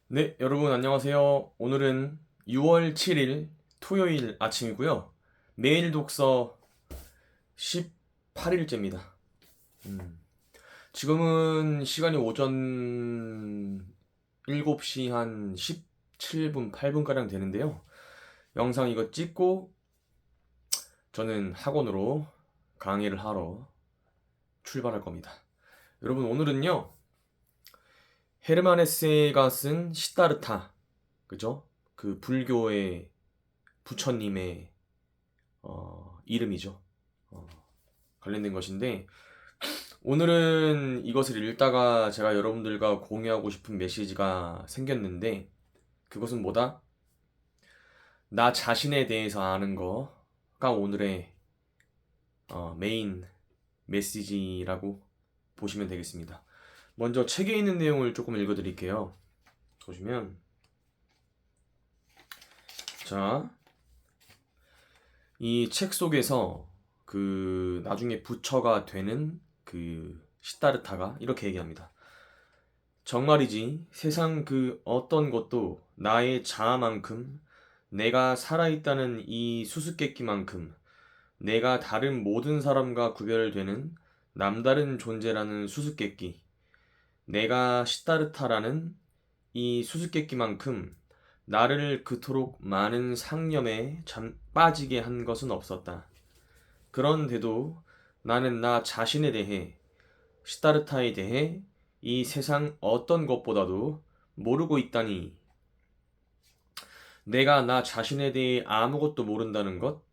네, 여러분 안녕하세요. 오늘은 6월 7일 토요일 아침이고요. 매일 독서 18일째입니다. 지금은 시간이 오전 7시 한 17분, 8분가량 되는데요. 영상 이거 찍고 저는 학원으로 강의를 하러 출발할 겁니다. 여러분 오늘은요. 헤르만 헤세가 쓴 시다르타, 그죠? 그 불교의 부처님의 이름이죠. 어, 관련된 것인데 오늘은 이것을 읽다가 제가 여러분들과 공유하고 싶은 메시지가 생겼는데 그것은 뭐다? 나 자신에 대해서 아는 거가 오늘의 메인 메시지라고 보시면 되겠습니다. 먼저 책에 있는 내용을 조금 읽어드릴게요. 보시면 자, 이 책 속에서 그 나중에 부처가 되는 그 시다르타가 이렇게 얘기합니다. 정말이지 세상 그 어떤 것도 나의 자아만큼 내가 살아있다는 이 수수께끼만큼 내가 다른 모든 사람과 구별되는 남다른 존재라는 수수께끼, 내가 시다르타라는 이 수수께끼만큼 나를 그토록 많은 상념에 빠지게 한 것은 없었다. 그런데도 나는 나 자신에 대해, 시다르타에 대해 이 세상 어떤 것보다도 모르고 있다니. 내가 나 자신에 대해 아무것도 모른다는 것,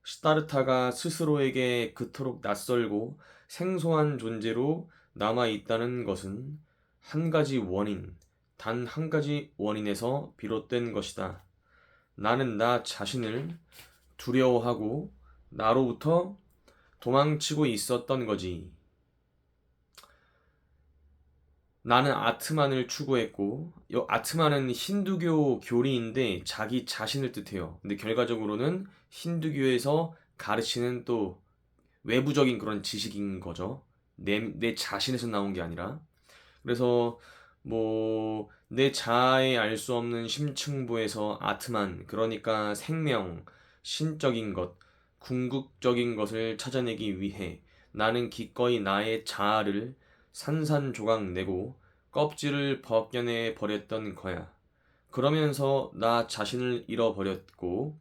시다르타가 스스로에게 그토록 낯설고 생소한 존재로 남아 있다는 것은 한 가지 원인, 단 한 가지 원인에서 비롯된 것이다. 나는 나 자신을 두려워하고 나로부터 도망치고 있었던 거지. 나는 아트만을 추구했고, 아트만은 힌두교 교리인데 자기 자신을 뜻해요. 근데 결과적으로는 힌두교에서 가르치는 또 외부적인 그런 지식인 거죠. 내 자신에서 나온 게 아니라. 그래서 뭐 내 자아에 알 수 없는 심층부에서 아트만, 그러니까 생명, 신적인 것, 궁극적인 것을 찾아내기 위해 나는 기꺼이 나의 자아를 산산조각 내고 껍질을 벗겨내 버렸던 거야. 그러면서 나 자신을 잃어버렸고,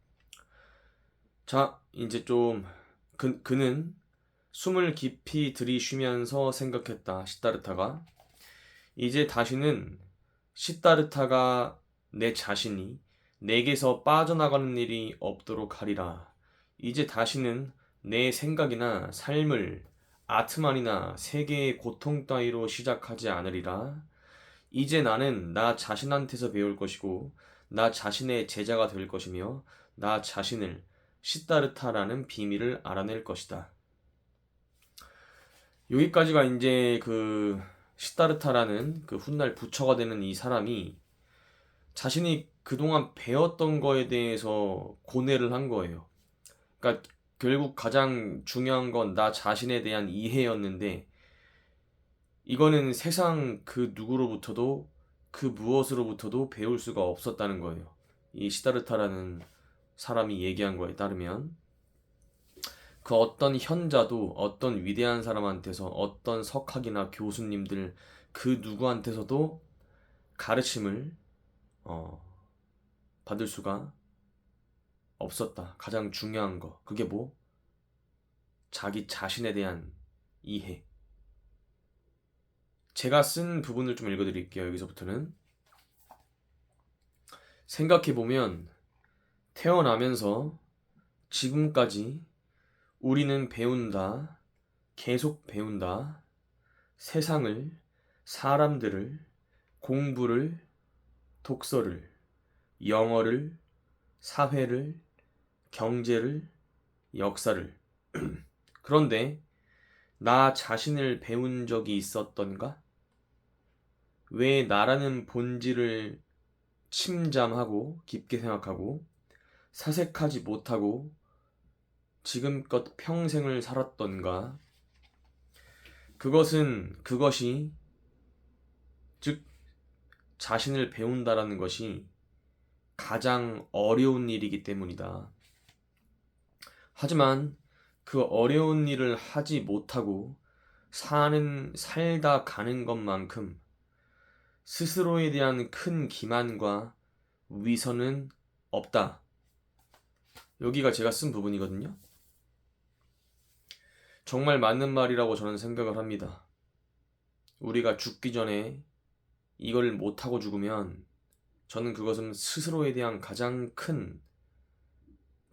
자, 이제 좀 그는 숨을 깊이 들이쉬면서 생각했다. 시다르타가. 이제 다시는 시다르타가 내 자신이 내게서 빠져나가는 일이 없도록 하리라. 이제 다시는 내 생각이나 삶을 아트만이나 세계의 고통 따위로 시작하지 않으리라. 이제 나는 나 자신한테서 배울 것이고 나 자신의 제자가 될 것이며 나 자신을 시다르타라는 비밀을 알아낼 것이다. 여기까지가 이제 그 시다르타라는 그 훗날 부처가 되는 이 사람이 자신이 그동안 배웠던 거에 대해서 고뇌를 한 거예요. 그러니까 결국 가장 중요한 건 나 자신에 대한 이해였는데 이거는 세상 그 누구로부터도 그 무엇으로부터도 배울 수가 없었다는 거예요. 이 시다르타라는 사람이 얘기한 거에 따르면 그 어떤 현자도 어떤 위대한 사람한테서 어떤 석학이나 교수님들 그 누구한테서도 가르침을 어, 받을 수가 없었다. 가장 중요한 거. 그게 뭐? 자기 자신에 대한 이해. 제가 쓴 부분을 좀 읽어드릴게요. 여기서부터는. 생각해보면 태어나면서 지금까지 우리는 배운다. 계속 배운다. 세상을, 사람들을, 공부를, 독서를, 영어를, 사회를, 경제를, 역사를. 그런데 나 자신을 배운 적이 있었던가? 왜 나라는 본질을 침잠하고 깊게 생각하고 사색하지 못하고 지금껏 평생을 살았던가? 그것이 즉 자신을 배운다라는 것이 가장 어려운 일이기 때문이다. 하지만 그 어려운 일을 하지 못하고 살다 가는 것만큼 스스로에 대한 큰 기만과 위선은 없다. 여기가 제가 쓴 부분이거든요. 정말 맞는 말이라고 저는 생각을 합니다. 우리가 죽기 전에 이걸 못하고 죽으면 저는 그것은 스스로에 대한 가장 큰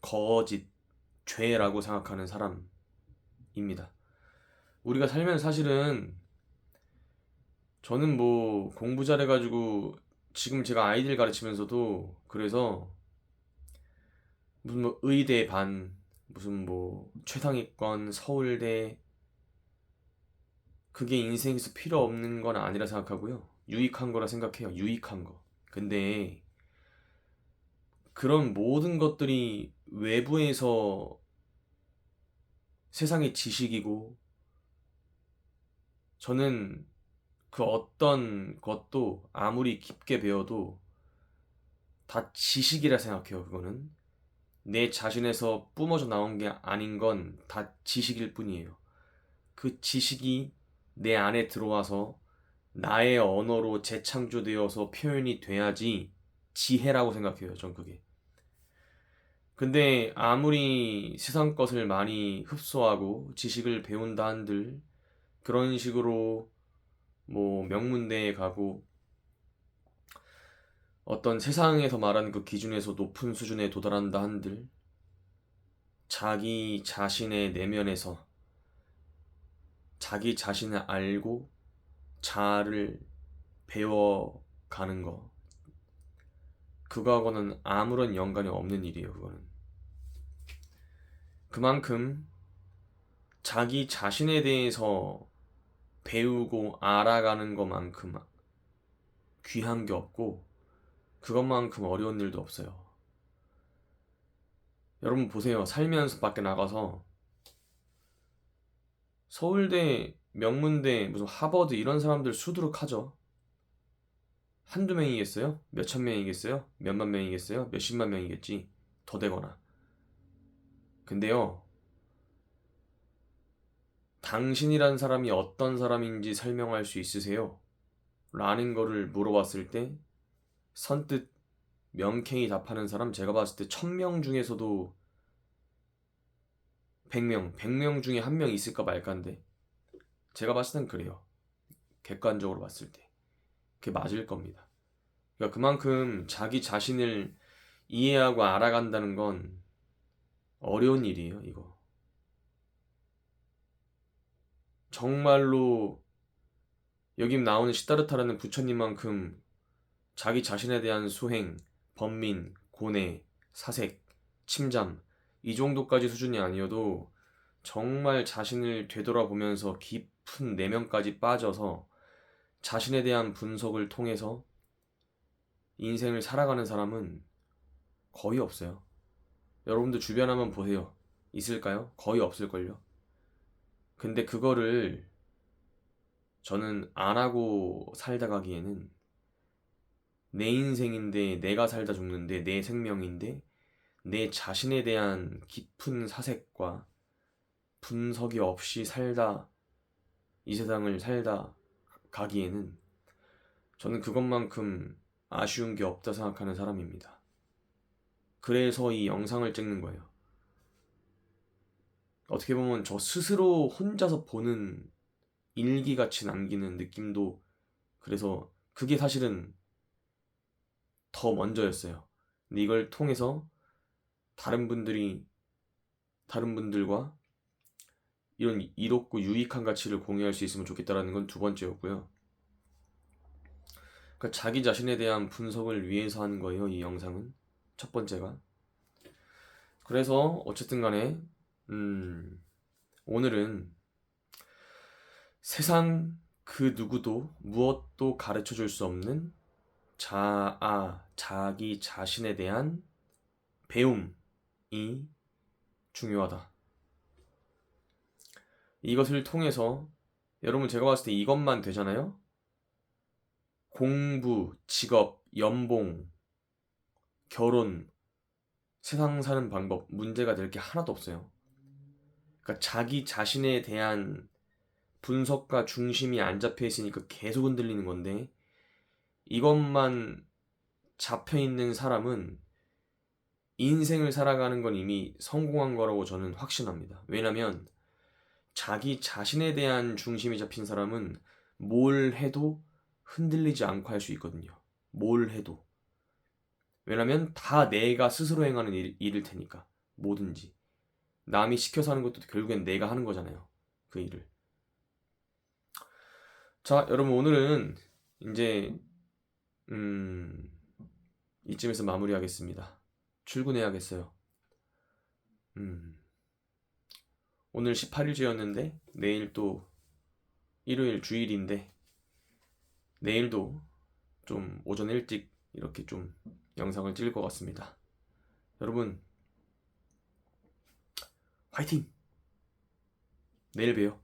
거짓, 죄라고 생각하는 사람입니다. 우리가 살면 사실은 저는 뭐 공부 잘해가지고 지금 제가 아이들 가르치면서도 그래서 무슨 뭐 의대 반, 무슨 뭐 최상위권 서울대 그게 인생에서 필요 없는 건 아니라 생각하고요. 유익한 거라 생각해요. 유익한 거. 근데 그런 모든 것들이 외부에서 세상의 지식이고 저는 그 어떤 것도 아무리 깊게 배워도 다 지식이라 생각해요. 그거는 내 자신에서 뿜어져 나온 게 아닌 건 다 지식일 뿐이에요. 그 지식이 내 안에 들어와서 나의 언어로 재창조되어서 표현이 돼야지 지혜라고 생각해요. 전 그게. 근데 아무리 세상 것을 많이 흡수하고 지식을 배운다 한들 그런 식으로 뭐 명문대에 가고 어떤 세상에서 말하는 그 기준에서 높은 수준에 도달한다 한들 자기 자신의 내면에서 자기 자신을 알고 자아를 배워가는 거 그거하고는 아무런 연관이 없는 일이에요. 그거는 그만큼 자기 자신에 대해서 배우고 알아가는 것만큼 귀한 게 없고 그것만큼 어려운 일도 없어요. 여러분 보세요. 살면서 밖에 나가서 서울대, 명문대, 무슨 하버드 이런 사람들 수두룩하죠. 한두 명이겠어요? 몇천 명이겠어요? 몇만 명이겠어요? 몇십만 명이겠지. 더 되거나. 근데요, 당신이란 사람이 어떤 사람인지 설명할 수 있으세요? 라는 거를 물어봤을 때 선뜻 명쾌히 답하는 사람 제가 봤을 때 1000명 중에서도 100명 중에 한 명 있을까 말까인데 제가 봤을 땐 그래요. 객관적으로 봤을 때. 그게 맞을 겁니다. 그러니까 그만큼 자기 자신을 이해하고 알아간다는 건 어려운 일이에요, 이거. 정말로 여기 나오는 시다르타라는 부처님만큼 자기 자신에 대한 수행, 번민, 고뇌, 사색, 침잠 이 정도까지 수준이 아니어도 정말 자신을 되돌아보면서 깊은 내면까지 빠져서 자신에 대한 분석을 통해서 인생을 살아가는 사람은 거의 없어요. 여러분들 주변 한번 보세요. 있을까요? 거의 없을걸요. 근데 그거를 저는 안 하고 살다 가기에는 내 인생인데 내가 살다 죽는데 내 생명인데 내 자신에 대한 깊은 사색과 분석이 없이 살다 이 세상을 살다 가기에는 저는 그것만큼 아쉬운 게 없다 생각하는 사람입니다. 그래서 이 영상을 찍는 거예요. 어떻게 보면 저 스스로 혼자서 보는 일기같이 남기는 느낌도 그래서 그게 사실은 더 먼저였어요. 근데 이걸 통해서 다른 분들과 이런 이롭고 유익한 가치를 공유할 수 있으면 좋겠다라는 건 두 번째였고요. 그러니까 자기 자신에 대한 분석을 위해서 하는 거예요, 이 영상은. 첫 번째가. 그래서 어쨌든 간에 오늘은 세상 그 누구도 무엇도 가르쳐 줄 수 없는 자기 자신에 대한 배움이 중요하다. 이것을 통해서 여러분 제가 봤을 때 이것만 되잖아요? 공부, 직업, 연봉, 결혼, 세상 사는 방법, 문제가 될 게 하나도 없어요. 그러니까 자기 자신에 대한 분석과 중심이 안 잡혀 있으니까 계속 흔들리는 건데, 이것만 잡혀 있는 사람은 인생을 살아가는 건 이미 성공한 거라고 저는 확신합니다. 왜냐면 자기 자신에 대한 중심이 잡힌 사람은 뭘 해도 흔들리지 않고 할 수 있거든요. 뭘 해도. 왜냐면 다 내가 스스로 행하는 일일 테니까. 뭐든지. 남이 시켜서 하는 것도 결국엔 내가 하는 거잖아요. 그 일을. 자, 여러분 오늘은 이제 이쯤에서 마무리하겠습니다. 출근해야겠어요. 오늘 18일째였는데 내일 또 일요일 주일인데 내일도 좀 오전 일찍 이렇게 좀 영상을 찍을 것 같습니다. 여러분 화이팅! 내일 봬요.